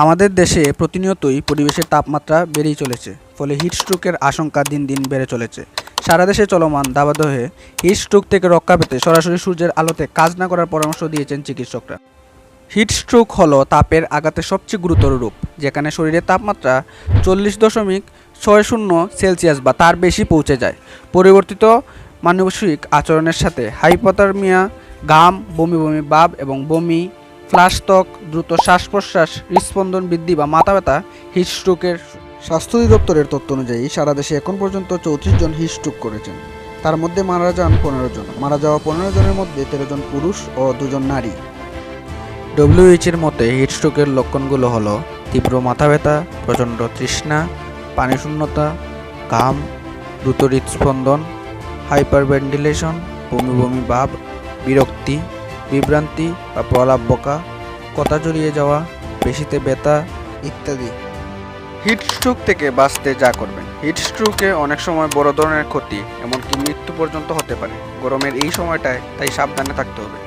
আমাদের দেশে প্রতিনিয়তই পরিবেশের তাপমাত্রা বেড়েই চলেছে, ফলে হিটস্ট্রোকের আশঙ্কা দিন দিন বেড়ে চলেছে। সারা দেশে চলমান দাবদাহে হিটস্ট্রোক থেকে রক্ষা পেতে সরাসরি সূর্যের আলোতে কাজ না করার পরামর্শ দিয়েছেন চিকিৎসকরা। হিটস্ট্রোক হলো তাপের আঘাতের সবচেয়ে গুরুতর রূপ, যেখানে শরীরের তাপমাত্রা 40.60 সেলসিয়াস বা তার বেশি পৌঁছে যায়। পরিবর্তিত মানসিক আচরণের সাথে হাইপোথার্মিয়া, ঘাম, বমি বমি ভাব এবং বমি, ফ্লাশ ত্বক, দ্রুত শ্বাস প্রশ্বাস, হৃদস্পন্দন বৃদ্ধি বা মাথা ব্যথা হিটস্ট্রোকের। স্বাস্থ্য অধিদপ্তরের তথ্য অনুযায়ী সারা দেশে এখন পর্যন্ত 34 জন হিটস্ট্রোক করেছেন। তার মধ্যে মারা যান 15 জন। মারা যাওয়া 15 জনের মধ্যে 13 জন পুরুষ ও 2 জন নারী। ডব্লিউএইচের মতে হিটস্ট্রোকের লক্ষণগুলো হলো তীব্র মাথা ব্যথা, প্রচণ্ড তৃষ্ণা, পানিশূন্যতা, ঘাম, দ্রুত হৃদস্পন্দন, হাইপারভেন্টিলেশন, বমি বমি ভাব, বিরক্তি, বিভ্রান্তি বা প্রলাপ বকা, কথা জড়িয়ে যাওয়া, পেশিতে ব্যথা ইত্যাদি। হিটস্ট্রোক থেকে বাঁচতে যা করবেন। হিটস্ট্রোকে অনেক সময় বড় ধরনের ক্ষতি, এমনকি মৃত্যু পর্যন্ত হতে পারে। গরমের এই সময়টায় তাই সাবধানে থাকতে হবে।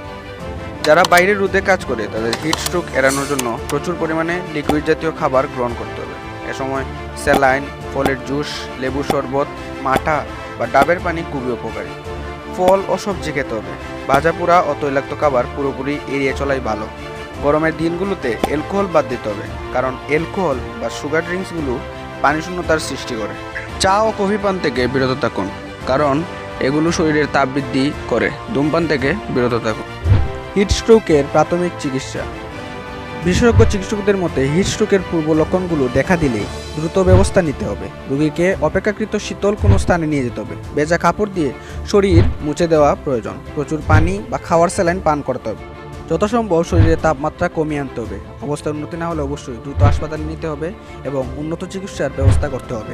যারা বাইরে রোদে কাজ করে তাদের হিটস্ট্রোক এড়ানোর জন্য প্রচুর পরিমাণে লিকুইড জাতীয় খাবার গ্রহণ করতে হবে। এ সময় স্যালাইন, ফলের জুস, লেবুর শরবত, মাঠা বা ডাবের পানি খুবই উপকারী। ফল ও সবজি খেতে হবে। ভাজা পোড়া ও তৈলাক্ত খাবার পুরোপুরি এড়িয়ে চলাই ভালো। গরমের দিনগুলোতে অ্যালকোহল বাদ দিতে হবে, কারণ অ্যালকোহল বা সুগার ড্রিঙ্কসগুলো পানিশূন্যতার সৃষ্টি করে। চা ও কফি পান থেকে বিরত থাকুন, কারণ এগুলো শরীরের তাপ বৃদ্ধি করে। ধূমপান থেকে বিরত থাকুন। হিটস্ট্রোকের প্রাথমিক চিকিৎসা। বিশেষজ্ঞ চিকিৎসকদের মতে হিটস্ট্রোকের পূর্ব লক্ষণগুলো দেখা দিলে দ্রুত ব্যবস্থা নিতে হবে। রোগীকে অপেক্ষাকৃত শীতল কোনো স্থানে নিয়ে যেতে হবে। ভেজা কাপড় দিয়ে শরীর মুছে দেওয়া প্রয়োজন। প্রচুর পানি বা খাওয়ার স্যালাইন পান করতে হবে। যথাসম্ভব শরীরের তাপমাত্রা কমিয়ে আনতে হবে। অবস্থার উন্নতি না হলে অবশ্যই দ্রুত হাসপাতালে নিতে হবে এবং উন্নত চিকিৎসার ব্যবস্থা করতে হবে।